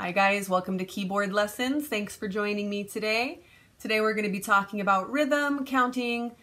Hi guys, welcome to Keyboard Lessons. Thanks for joining me today. Today we're going to be talking about rhythm, counting,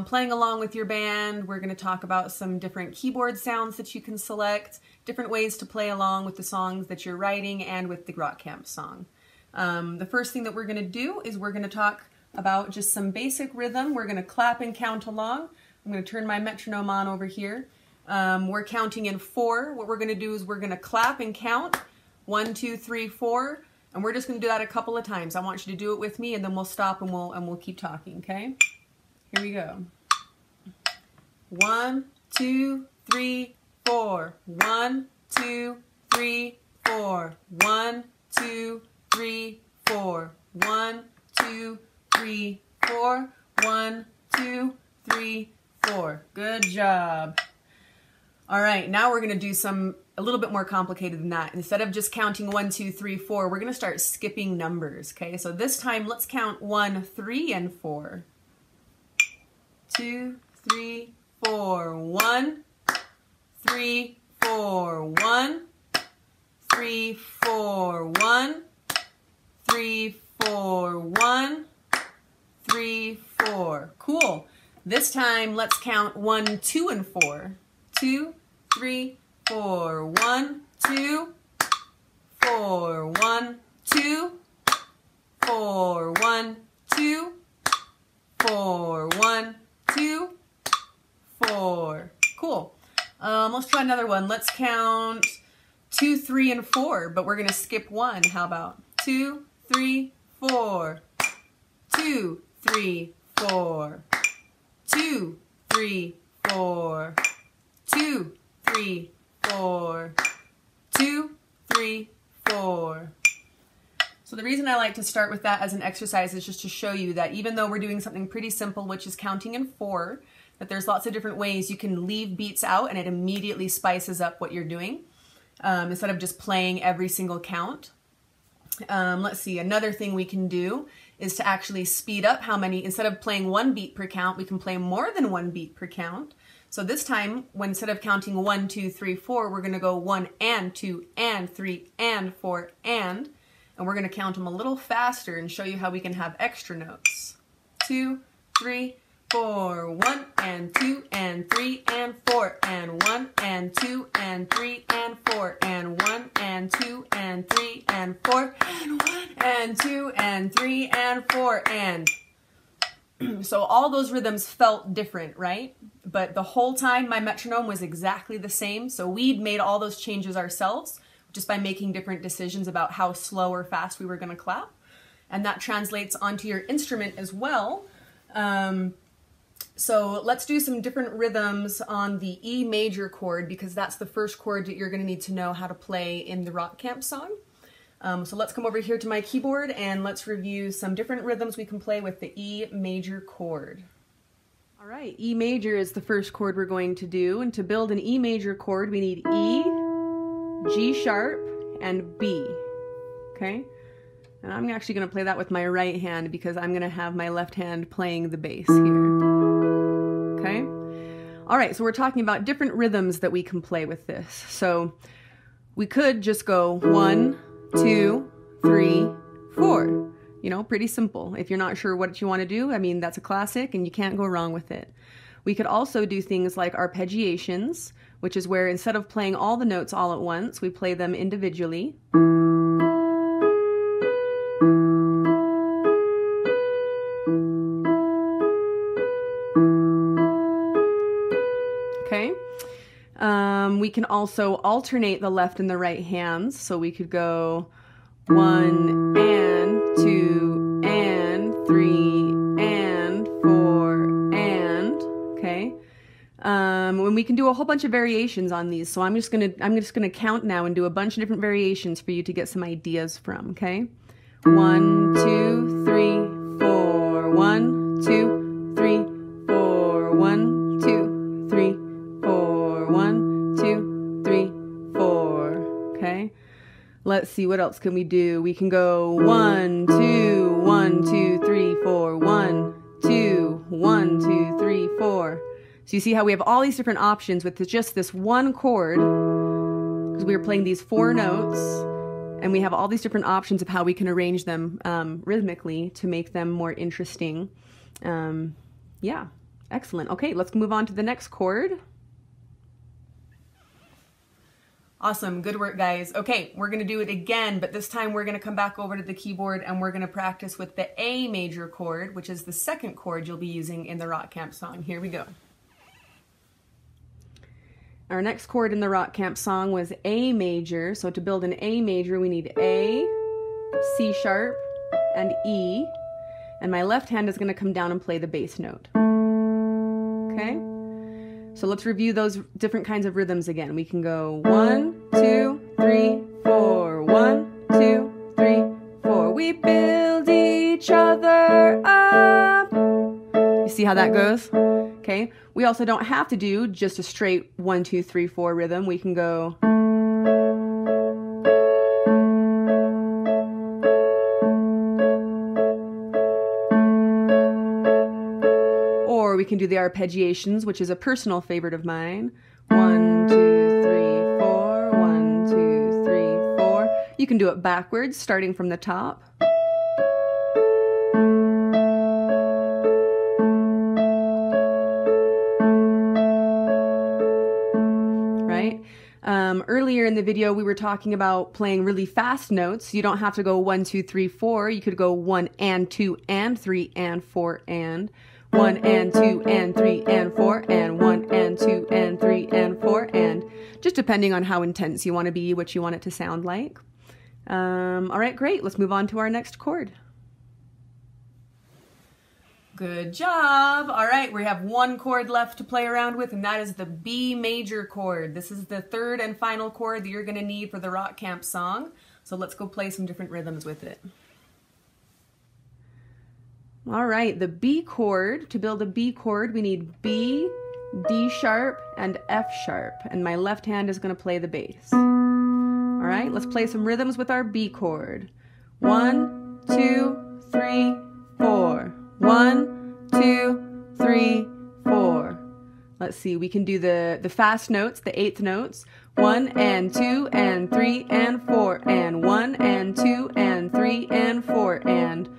playing along with your band. We're going to talk about some different keyboard sounds that you can select, different ways to play along with the songs that you're writing and with the rock camp song. The first thing that we're going to do is we're going to talk about just some basic rhythm. We're going to clap and count along. I'm going to turn my metronome on over here. We're counting in 4. What we're going to do is we're going to clap and count 1, 2, 3, 4, and we're just going to do that a couple of times. I want you to do it with me, and then we'll stop and we'll keep talking. Okay? Here we go. 1, 2, 3, 4. 1, 2, 3, 4. 1, 2, 3, 4. 1, 2, 3, 4. 1, 2, 3, 4. Good job. All right, now we're going to do a little bit more complicated than that. Instead of just counting 1, 2, 3, 4, we're going to start skipping numbers. Okay, so this time let's count 1, 3, and 4. 2, 3, 4. 1, 3, 4. 1, 3, 4. 1, 3, 4. 1, 3, 4. Cool. This time let's count 1, 2, and 4. 2, 3, 4. 1, 2, 4. 1, 2, 4. 1, 2, 4. 1, 2, 4. Cool. Let's try another one. Let's count 2, 3, and 4, but we're going to skip 1. How about 2, 3, 4. 2, 3, 4. 2, 3, 4. 2, 3, 4. 2, 3, 4. So the reason I like to start with that as an exercise is just to show you that even though we're doing something pretty simple, which is counting in 4, that there's lots of different ways you can leave beats out and it immediately spices up what you're doing instead of just playing every single count. Let's see, another thing we can do is to actually speed up how many, instead of playing 1 beat per count, we can play more than 1 beat per count. So this time, instead of counting 1, 2, 3, 4, we're going to go 1 and 2 and 3 and 4 and we're going to count them a little faster and show you how we can have extra notes. 2, 3, 4, 1 and 2 and 3 and 4 and 1 and 2 and 3 and 4 and 1 and 2 and 3 and 4 and 1 and 2 and 3 and 4 and so all those rhythms felt different, right? But the whole time my metronome was exactly the same. So we'd made all those changes ourselves just by making different decisions about how slow or fast we were going to clap. And that translates onto your instrument as well. So let's do some different rhythms on the E major chord because that's the first chord that you're going to need to know how to play in the rock camp song. So let's come over here to my keyboard and let's review some different rhythms we can play with the E major chord. All right, E major is the first chord we're going to do, and to build an E major chord we need E, G sharp, and B, okay? And I'm actually going to play that with my right hand because I'm going to have my left hand playing the bass here, okay? All right, so we're talking about different rhythms that we can play with this. So we could just go 1, 2, 3, 4. You know, pretty simple. If you're not sure what you want to do, I mean, that's a classic and you can't go wrong with it. We could also do things like arpeggiations, which is where instead of playing all the notes all at once, we play them individually. Okay. We can also alternate the left and the right hands. So we could go 1 and 2 and 3 and 4 and, okay. When we can do a whole bunch of variations on these. So I'm just gonna count now and do a bunch of different variations for you to get some ideas from, okay? 1, 2, 3, 4. 1, 2, 3, 4. 1, 2, 3, 4. 1, 2, 3, 4. Okay. Let's see, what else can we do? We can go 1, 2, 1, 2, 3, 4. 1, 2, 1, 2, 3, 4. So you see how we have all these different options with just this one chord, because we were playing these 4 notes, And we have all these different options of how we can arrange them rhythmically to make them more interesting. Yeah, excellent. Okay, let's move on to the next chord. Awesome, good work guys. Okay, we're gonna do it again, but this time we're gonna come back over to the keyboard and we're gonna practice with the A major chord, which is the second chord you'll be using in the rock camp song. Here we go. Our next chord in the rock camp song was A major. So to build an A major, we need A, C sharp, and E. And my left hand is gonna come down and play the bass note. Okay? So let's review those different kinds of rhythms again. We can go 1, 2, 3, 4. 1, 2, 3, 4. We build each other up. You see how that goes? Okay. We also don't have to do just a straight 1, 2, 3, 4 rhythm. We can go. Or we can do the arpeggiations, which is a personal favorite of mine. 1, 2, 3, 4. 1, 2, 3, 4. You can do it backwards, starting from the top. Right? Earlier in the video, we were talking about playing really fast notes. You don't have to go 1, 2, 3, 4. You could go 1 and 2 and 3 and 4 and 1 and 2 and 3 and 4 and 1 and 2 and 3 and 4 and just depending on how intense you want to be, what you want it to sound like. All right, great. Let's move on to our next chord. Good job. All right, we have one chord left to play around with, and that is the B major chord. This is the third and final chord that you're going to need for the rock camp song. So let's go play some different rhythms with it. All right, the B chord. To build a B chord, we need B, D sharp, and F sharp. And my left hand is going to play the bass. All right, let's play some rhythms with our B chord. 1, 2, 3, 4. 1, 2, 3, 4. Let's see, we can do the fast notes, the eighth notes. 1 and 2 and 3 and 4 and 1 and 2 and 3 and 4 and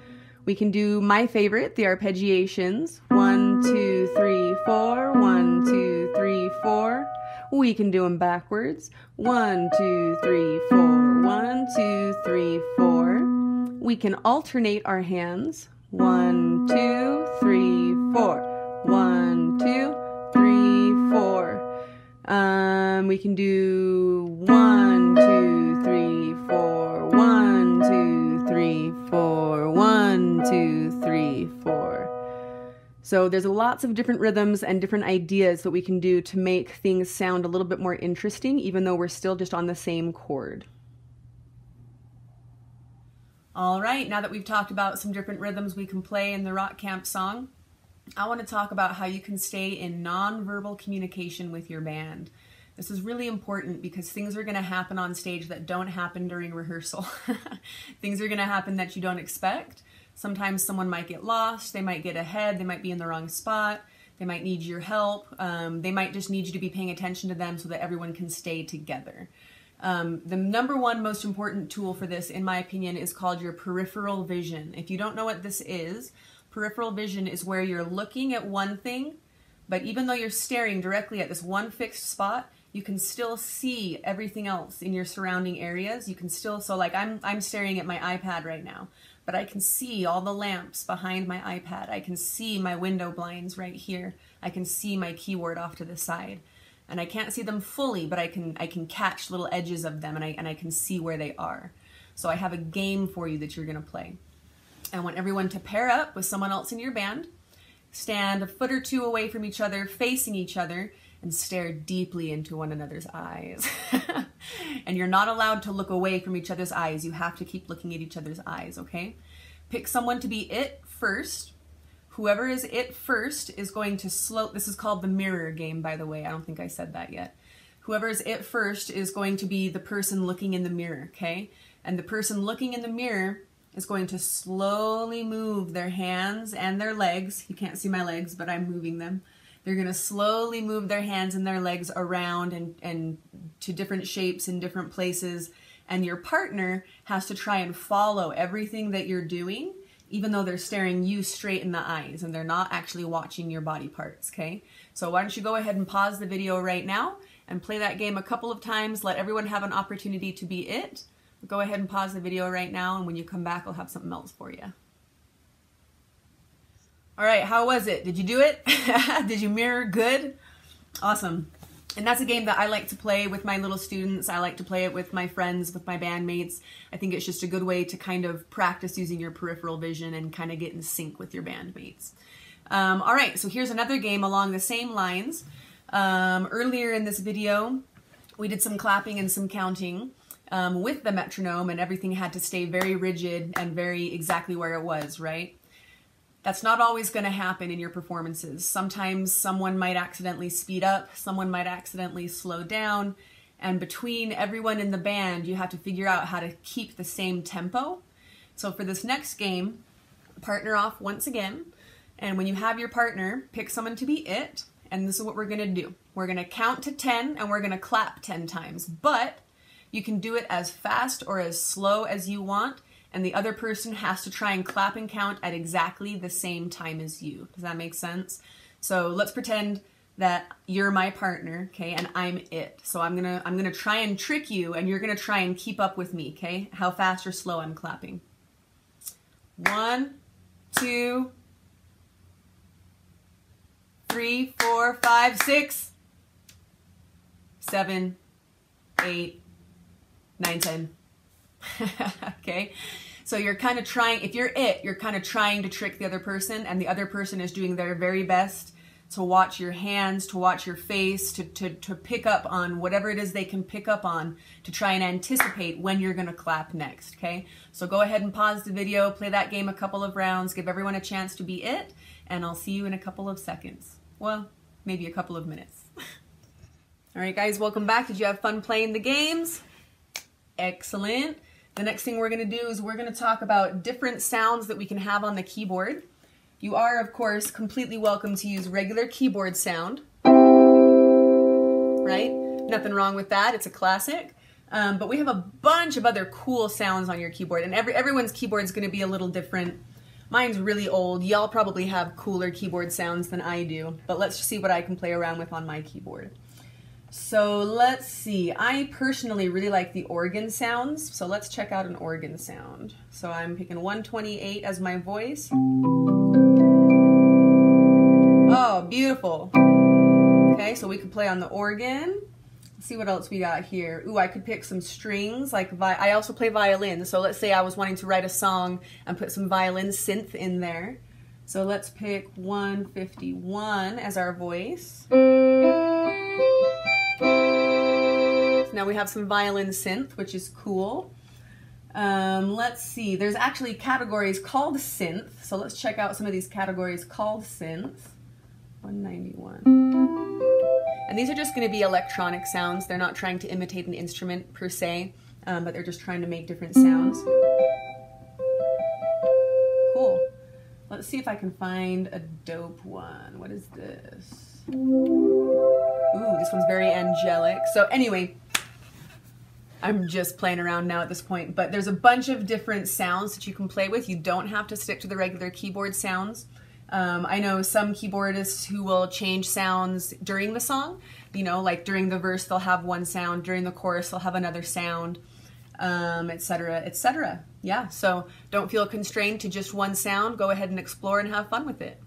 we can do my favorite, the arpeggiations. 1, 2, 3, 4. 1, 2, 3, 4. We can do them backwards. 1, 2, 3, 4. 1, 2, 3, 4. We can alternate our hands. 1, 2, 3, 4. 1, 2, 3, 4. We can do 1, 2, 3, 4. 1, 2, 3, 4. 1, 2, 3, 4. So there's lots of different rhythms and different ideas that we can do to make things sound a little bit more interesting, even though we're still just on the same chord. All right, now that we've talked about some different rhythms we can play in the rock camp song, I want to talk about how you can stay in nonverbal communication with your band. This is really important because things are going to happen on stage that don't happen during rehearsal. Things are going to happen that you don't expect. Sometimes someone might get lost, they might get ahead, they might be in the wrong spot, they might need your help, they might just need you to be paying attention to them so that everyone can stay together. The number one most important tool for this, in my opinion, is called your peripheral vision. If you don't know what this is, peripheral vision is where you're looking at one thing, but even though you're staring directly at this one fixed spot, you can still see everything else in your surrounding areas. You can still, so like I'm staring at my iPad right now, but I can see all the lamps behind my iPad. I can see my window blinds right here. I can see my keyboard off to the side. And I can't see them fully, but I can catch little edges of them and I can see where they are. So I have a game for you that you're gonna play. I want everyone to pair up with someone else in your band, stand a foot or two away from each other, facing each other, and stare deeply into one another's eyes. And you're not allowed to look away from each other's eyes. You have to keep looking at each other's eyes, okay? Pick someone to be it first. Whoever is it first is going to slow, this is called the mirror game, by the way. I don't think I said that yet. Whoever is it first is going to be the person looking in the mirror, okay? And the person looking in the mirror is going to slowly move their hands and their legs. You can't see my legs, but I'm moving them. They're going to slowly move their hands and their legs around and to different shapes in different places. and your partner has to try and follow everything that you're doing, even though they're staring you straight in the eyes and they're not actually watching your body parts, okay? So why don't you go ahead and pause the video right now and play that game a couple of times. Let everyone have an opportunity to be it. Go ahead and pause the video right now, and when you come back, I'll have something else for you. All right, how was it? Did you do it? Did you mirror good? Awesome. And that's a game that I like to play with my little students. I like to play it with my friends, with my bandmates. I think it's just a good way to kind of practice using your peripheral vision and kind of get in sync with your bandmates. All right, so here's another game along the same lines. Earlier in this video, we did some clapping and some counting with the metronome, and everything had to stay very rigid and very exactly where it was, right? That's not always going to happen in your performances. Sometimes someone might accidentally speed up, someone might accidentally slow down, and between everyone in the band, you have to figure out how to keep the same tempo. So for this next game, partner off once again, and when you have your partner, pick someone to be it, and this is what we're going to do. We're going to count to 10, and we're going to clap 10 times, but you can do it as fast or as slow as you want, and the other person has to try and clap and count at exactly the same time as you. Does that make sense? So let's pretend that you're my partner, okay, and I'm it. So I'm gonna try and trick you, and you're gonna try and keep up with me, okay? How fast or slow I'm clapping. 1, 2, 3, 4, 5, 6, 7, 8, 9, 10. Okay, so you're kind of trying, if you're it, you're kind of trying to trick the other person, and the other person is doing their very best to watch your hands, to watch your face, to pick up on whatever it is they can pick up on, to try and anticipate when you're going to clap next, okay? So go ahead and pause the video, play that game a couple of rounds, give everyone a chance to be it, and I'll see you in a couple of seconds. Well, maybe a couple of minutes. All right, guys, welcome back. Did you have fun playing the games? Excellent. The next thing we're going to do is we're going to talk about different sounds that we can have on the keyboard. You are, of course, completely welcome to use regular keyboard sound, right? Nothing wrong with that. It's a classic. But we have a bunch of other cool sounds on your keyboard, and everyone's keyboard is going to be a little different. Mine's really old. Y'all probably have cooler keyboard sounds than I do, but let's see what I can play around with on my keyboard. So let's see, I personally really like the organ sounds, so let's check out an organ sound. So I'm picking 128 as my voice. Oh, beautiful. Okay, so we could play on the organ. Let's see what else we got here. Ooh, I could pick some strings, like I also play violin, so let's say I was wanting to write a song and put some violin synth in there. So let's pick 151 as our voice. Now we have some violin synth, which is cool. Let's see, there's actually categories called synth, so let's check out some of these categories called synth. 191. And these are just going to be electronic sounds. They're not trying to imitate an instrument per se, but they're just trying to make different sounds. Cool. Let's see if I can find a dope one. What is this? Ooh, this one's very angelic. So anyway, I'm just playing around now at this point, but there's a bunch of different sounds that you can play with. You don't have to stick to the regular keyboard sounds. I know some keyboardists who will change sounds during the song. You know, like during the verse they'll have one sound, during the chorus they'll have another sound, etc., etc. Yeah, so don't feel constrained to just one sound. Go ahead and explore and have fun with it.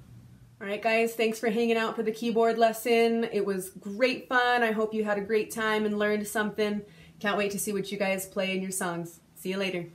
All right, guys, thanks for hanging out for the keyboard lesson. It was great fun. I hope you had a great time and learned something. Can't wait to see what you guys play in your songs. See you later.